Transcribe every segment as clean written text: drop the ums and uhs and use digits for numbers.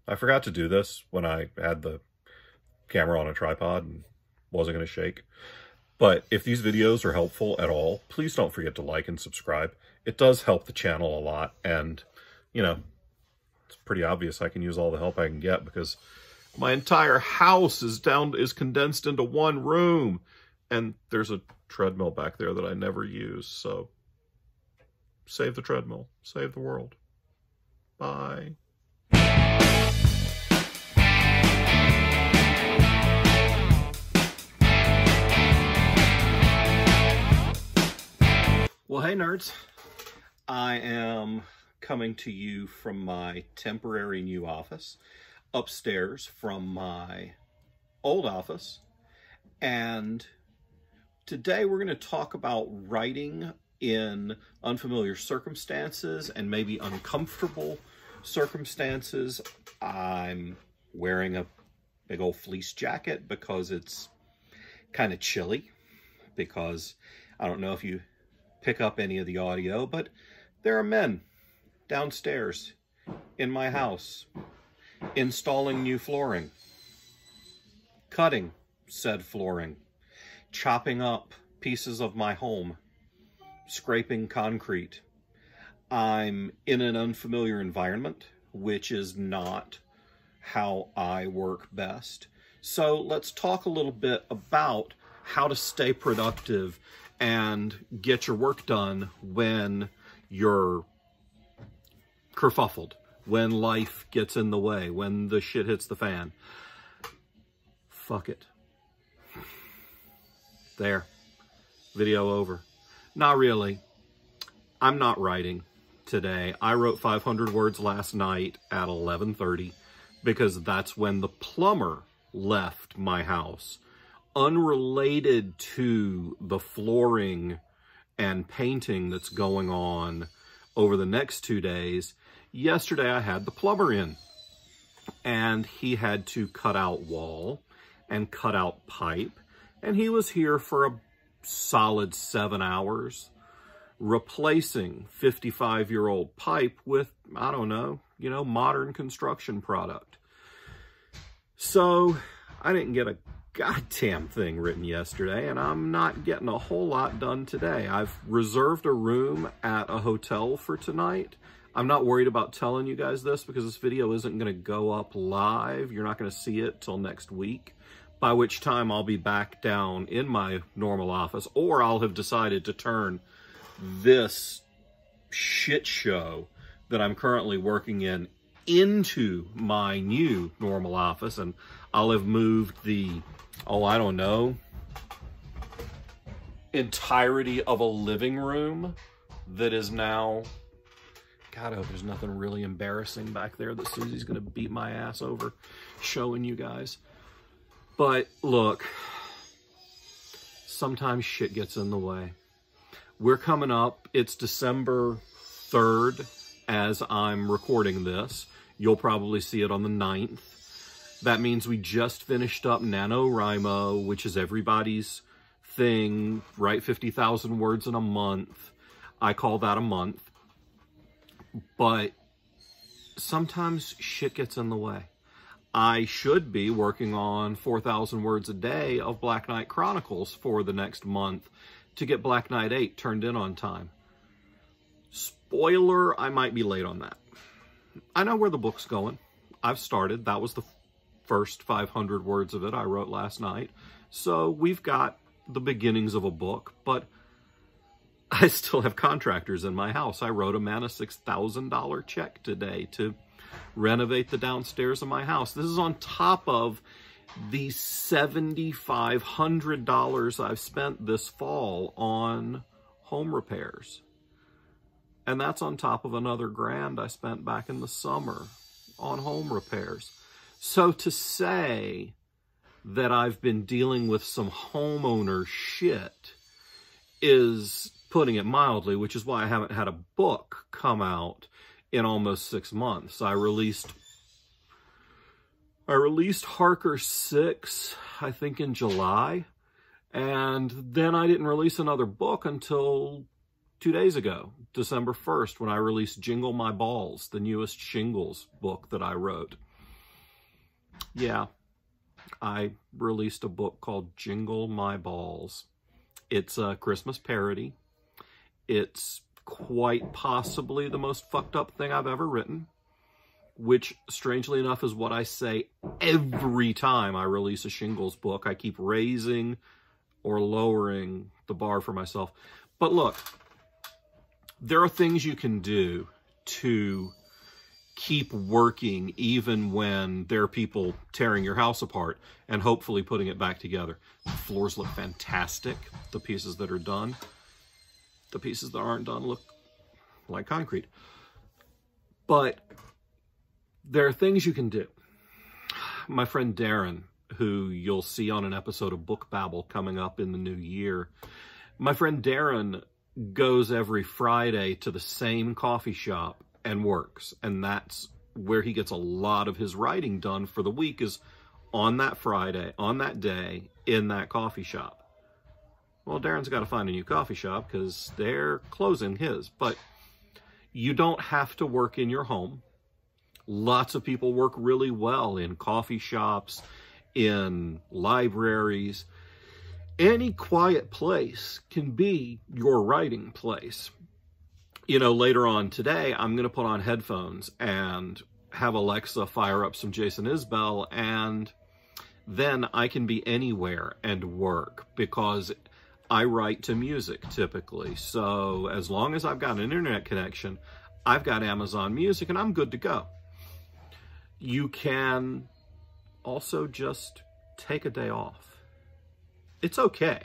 I forgot to do this when I had the camera on a tripod and wasn't going to shake. But if these videos are helpful at all, please don't forget to like and subscribe. It does help the channel a lot, and, you know, it's pretty obvious I can use all the help I can get because my entire house is condensed into one room, and there's a treadmill back there that I never use, so save the treadmill, save the world. Bye. Well, hey nerds, I am coming to you from my temporary new office, upstairs from my old office, and today we're going to talk about writing in unfamiliar circumstances and maybe uncomfortable circumstances. I'm wearing a big old fleece jacket because it's kind of chilly, because I don't know if you pick up any of the audio, but there are men downstairs in my house installing new flooring, cutting said flooring, chopping up pieces of my home, scraping concrete. I'm in an unfamiliar environment, which is not how I work best. So let's talk a little bit about how to stay productive and get your work done when you're kerfuffled, when life gets in the way, when the shit hits the fan. Fuck it. There. Video over. Not really. I'm not writing today. I wrote 500 words last night at 11:30 because that's when the plumber left my house. Unrelated to the flooring and painting that's going on over the next 2 days, yesterday I had the plumber in, and he had to cut out wall and cut out pipe, and he was here for a solid 7 hours replacing 55-year-old pipe with, I don't know, modern construction product. So I didn't get a goddamn thing written yesterday, and I'm not getting a whole lot done today. I've reserved a room at a hotel for tonight. I'm not worried about telling you guys this because this video isn't going to go up live. You're not going to see it till next week, by which time I'll be back down in my normal office, or I'll have decided to turn this shit show that I'm currently working in into my new normal office, and I'll have moved the, I don't know, entirety of a living room that is now, God, I hope there's nothing really embarrassing back there that Susie's gonna beat my ass over showing you guys. But look, sometimes shit gets in the way. We're coming up, it's December 3rd as I'm recording this. You'll probably see it on the 9th. That means we just finished up NaNoWriMo, which is everybody's thing, write 50,000 words in a month. I call that a month. But sometimes shit gets in the way. I should be working on 4,000 words a day of Black Knight Chronicles for the next month to get Black Knight 8 turned in on time. Spoiler, I might be late on that. I know where the book's going. I've started. That was the first 500 words of it I wrote last night. So we've got the beginnings of a book, but I still have contractors in my house. I wrote a man a $6,000 check today to renovate the downstairs of my house. This is on top of the $7,500 I've spent this fall on home repairs. And that's on top of another $1,000 I spent back in the summer on home repairs. So to say that I've been dealing with some homeowner shit is putting it mildly, which is why I haven't had a book come out in almost 6 months. I released Harker 6, I think in July, and then I didn't release another book until 2 days ago, December 1st, when I released Jingle My Balls, the newest Shingles book that I wrote. Yeah, I released a book called Jingle My Balls. It's a Christmas parody. It's quite possibly the most fucked up thing I've ever written, which, strangely enough, is what I say every time I release a Shingles book. I keep raising or lowering the bar for myself. But look, there are things you can do to keep working even when there are people tearing your house apart and hopefully putting it back together. The floors look fantastic, the pieces that are done. The pieces that aren't done look like concrete. But there are things you can do. My friend Darren, who you'll see on an episode of Book Babble coming up in the new year, my friend Darren goes every Friday to the same coffee shop and works. And that's where he gets a lot of his writing done for the week, is on that Friday, on that day, in that coffee shop. Well, Darren's got to find a new coffee shop because they're closing his. But you don't have to work in your home. Lots of people work really well in coffee shops, in libraries. Any quiet place can be your writing place. You know, later on today, I'm going to put on headphones and have Alexa fire up some Jason Isbell, and then I can be anywhere and work because I write to music typically. So as long as I've got an internet connection, I've got Amazon Music and I'm good to go. You can also just take a day off. It's okay.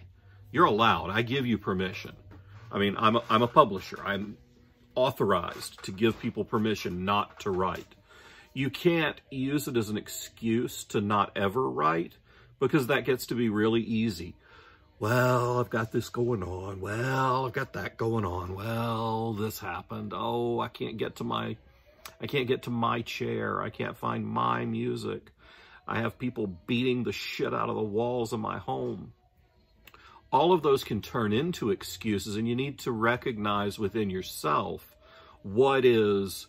You're allowed. I give you permission. I mean, I'm a publisher. I'm authorized to give people permission not to write. You can't use it as an excuse to not ever write, because that gets to be really easy. Well, I've got this going on. Well, I've got that going on. Well, this happened. Oh, I can't get to my chair. I can't find my music. I have people beating the shit out of the walls of my home. All of those can turn into excuses, and you need to recognize within yourself what is,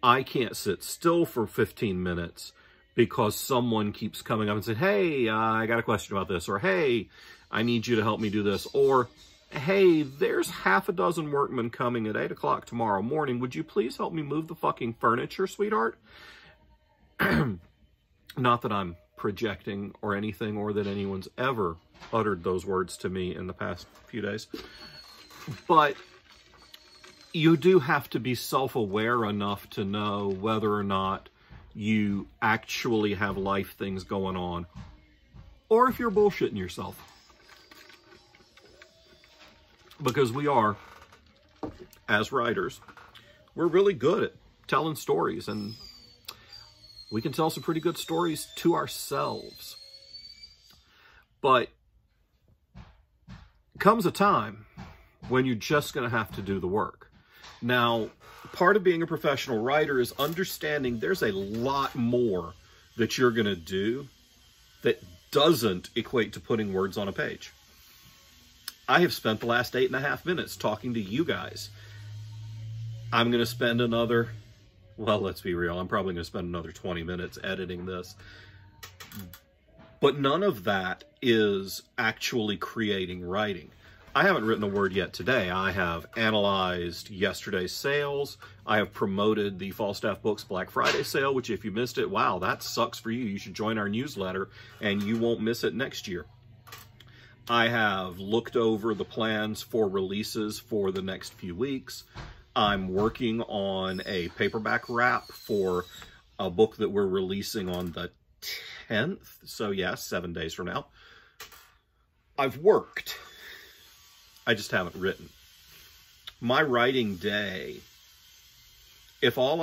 I can't sit still for 15 minutes because someone keeps coming up and saying, hey, I got a question about this, or hey, I need you to help me do this, or hey, there's half a dozen workmen coming at 8 o'clock tomorrow morning. Would you please help me move the fucking furniture, sweetheart? Not that I'm projecting or anything, or that anyone's ever uttered those words to me in the past few days. But you do have to be self-aware enough to know whether or not you actually have life things going on, or if you're bullshitting yourself. Because we are, as writers, we're really good at telling stories, and we can tell some pretty good stories to ourselves. But comes a time when you're just going to have to do the work. Now, part of being a professional writer is understanding there's a lot more that you're going to do that doesn't equate to putting words on a page. I have spent the last 8.5 minutes talking to you guys. I'm going to spend another, well, let's be real, I'm probably going to spend another 20 minutes editing this. But none of that is actually creating writing. I haven't written a word yet today. I have analyzed yesterday's sales. I have promoted the Falstaff Books Black Friday sale, which if you missed it, wow, that sucks for you. You should join our newsletter and you won't miss it next year. I have looked over the plans for releases for the next few weeks. I'm working on a paperback wrap for a book that we're releasing on the 10th. So yes, 7 days from now. I've worked. I just haven't written. My writing day, if all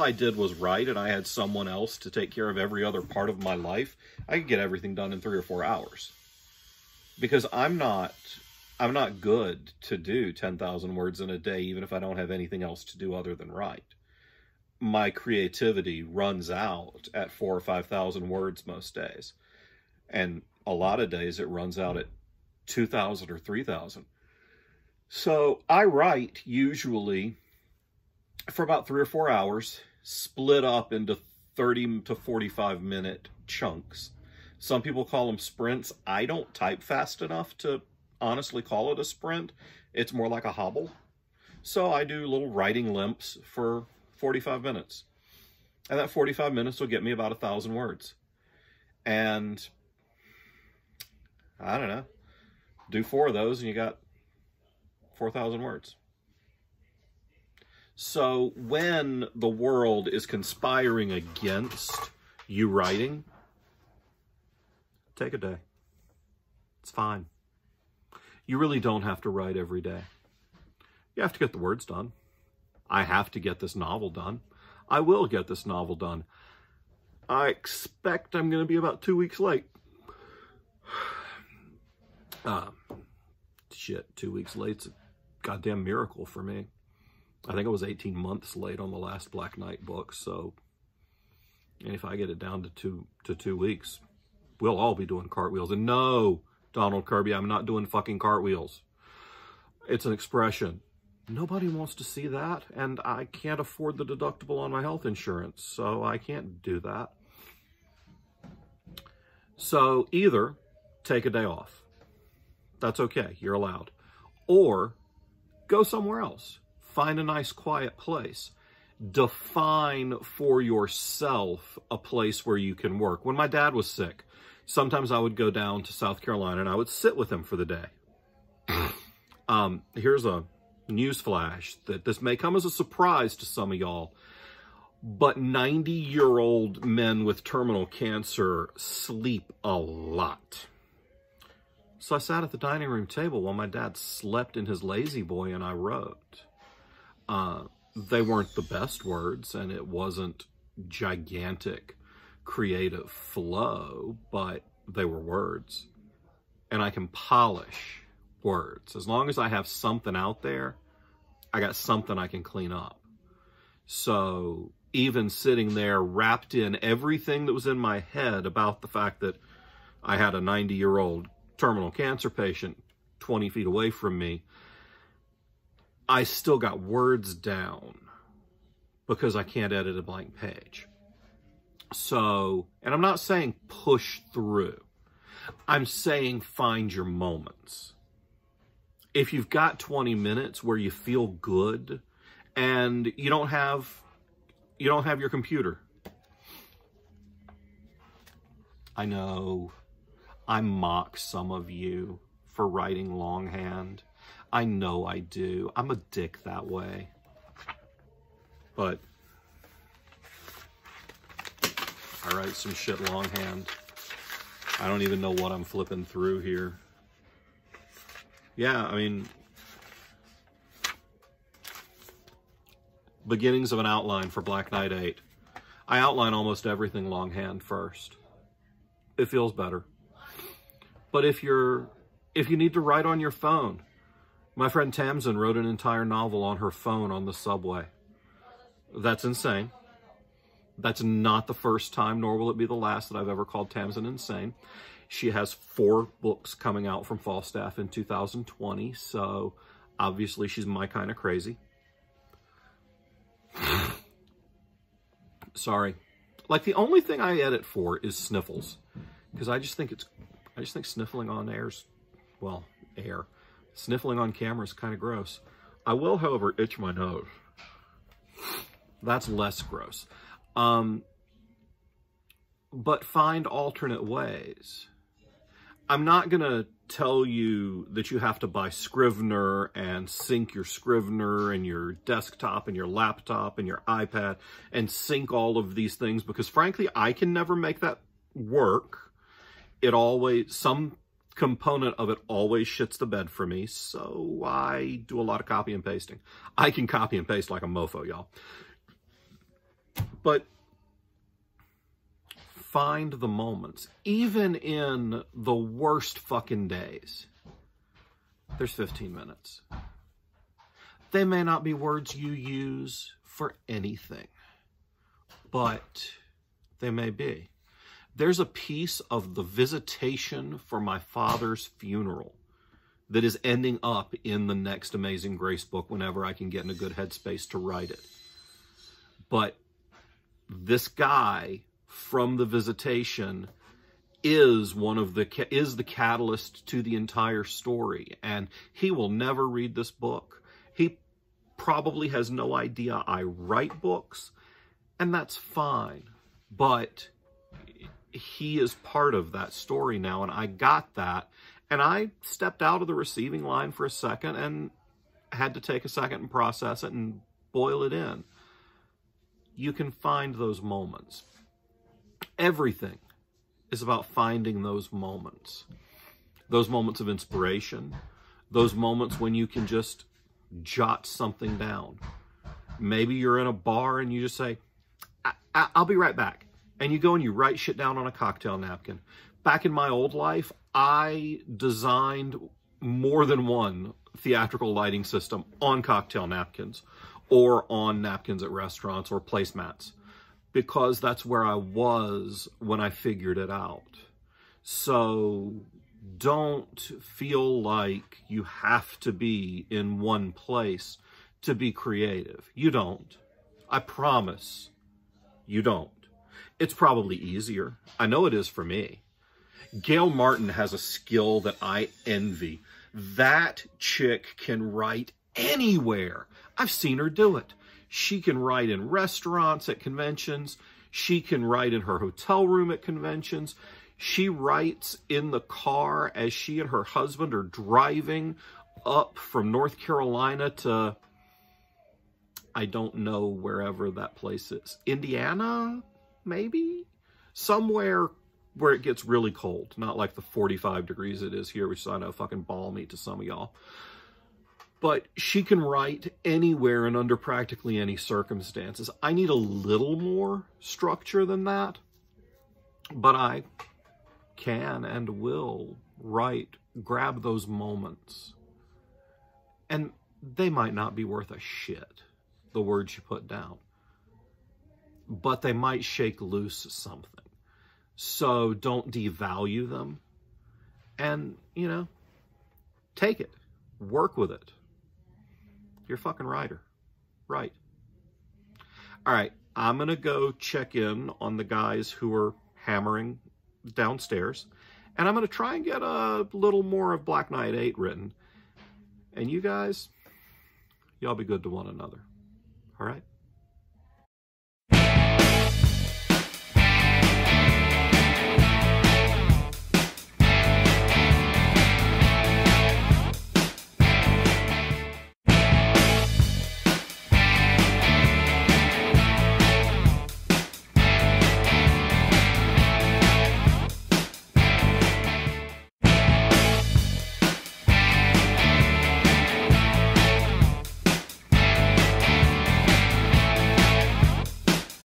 I did was write and I had someone else to take care of every other part of my life, I could get everything done in 3 or 4 hours. Because I'm not good to do 10,000 words in a day, even if I don't have anything else to do other than write. My creativity runs out at 4,000 or 5,000 words most days. And a lot of days it runs out at 2,000 or 3,000. So I write usually for about 3 or 4 hours, split up into 30 to 45 minute chunks. Some people call them sprints. I don't type fast enough to honestly call it a sprint. It's more like a hobble. So I do little writing limps for 45 minutes. And that 45 minutes will get me about 1,000 words. And I don't know, do 4 of those and you got 4,000 words. So when the world is conspiring against you writing, take a day. It's fine. You really don't have to write every day. You have to get the words done. I have to get this novel done. I will get this novel done. I expect I'm going to be about 2 weeks late. Shit, 2 weeks late's a goddamn miracle for me. I think I was 18 months late on the last Black Knight book, so and if I get it down to 2 weeks, we'll all be doing cartwheels. And no, Donald Kirby, I'm not doing fucking cartwheels. It's an expression. Nobody wants to see that, and I can't afford the deductible on my health insurance, so I can't do that. So either take a day off. That's okay, you're allowed. Or go somewhere else. Find a nice quiet place. Define for yourself a place where you can work. When my dad was sick, sometimes I would go down to South Carolina and I would sit with him for the day. Here's a news flash that this may come as a surprise to some of y'all, but 90-year-old men with terminal cancer sleep a lot. So I sat at the dining room table while my dad slept in his lazy boy and I wrote. They weren't the best words and it wasn't gigantic creative flow, but they were words. And I can polish words. As long as I have something out there, I got something I can clean up. So even sitting there wrapped in everything that was in my head about the fact that I had a 90-year-old terminal cancer patient 20 feet away from me, I still got words down because I can't edit a blank page. So, and I'm not saying push through. I'm saying find your moments. If you've got 20 minutes where you feel good and you don't have your computer. I know I mock some of you for writing longhand. I know I do. I'm a dick that way. But I write some shit longhand. I don't even know what I'm flipping through here. Yeah, I mean, beginnings of an outline for Black Knight 8. I outline almost everything longhand first. It feels better. But if you need to write on your phone, my friend Tamsin wrote an entire novel on her phone on the subway. That's insane. That's not the first time, nor will it be the last that I've ever called Tamsin insane. She has 4 books coming out from Falstaff in 2020, so obviously she's my kind of crazy. Sorry. Like, the only thing I edit for is sniffles, because I just think sniffling on sniffling on camera is kind of gross. I will, however, itch my nose. That's less gross. But find alternate ways. I'm not going to tell you that you have to buy Scrivener and sync your Scrivener and your desktop and your laptop and your iPad and sync all of these things, because frankly, I can never make that work. Some component of it always shits the bed for me, so I do a lot of copy and pasting. I can copy and paste like a mofo, y'all. But find the moments. Even in the worst fucking days, there's 15 minutes. They may not be words you use for anything, but they may be. There's a piece of the visitation for my father's funeral that is ending up in the next Amazing Grace book whenever I can get in a good headspace to write it. But this guy from the visitation is the catalyst to the entire story, and he will never read this book. He probably has no idea I write books, and that's fine, but he is part of that story now, and I got that, and I stepped out of the receiving line for a second and had to take a second and process it and boil it in. You can find those moments. Everything is about finding those moments of inspiration, those moments when you can just jot something down. Maybe you're in a bar and you just say, I'll be right back. And you go and you write shit down on a cocktail napkin. Back in my old life, I designed more than one theatrical lighting system on cocktail napkins or on napkins at restaurants or placemats, because that's where I was when I figured it out. So don't feel like you have to be in one place to be creative. You don't. I promise you don't. It's probably easier. I know it is for me. Gail Martin has a skill that I envy. That chick can write anywhere. I've seen her do it. She can write in restaurants at conventions. She can write in her hotel room at conventions. She writes in the car as she and her husband are driving up from North Carolina to, I don't know wherever that place is. Indiana, maybe? Somewhere where it gets really cold. Not like the 45 degrees it is here, which is, I know, fucking balmy to some of y'all. But she can write anywhere and under practically any circumstances. I need a little more structure than that, but I can and will grab those moments. And they might not be worth a shit, the words you put down, but they might shake loose something. So don't devalue them, and, you know, take it, work with it. You're a fucking writer. Right. All right. I'm going to go check in on the guys who are hammering downstairs. And I'm going to try and get a little more of Black Knight 8 written. And you guys, y'all be good to one another. All right?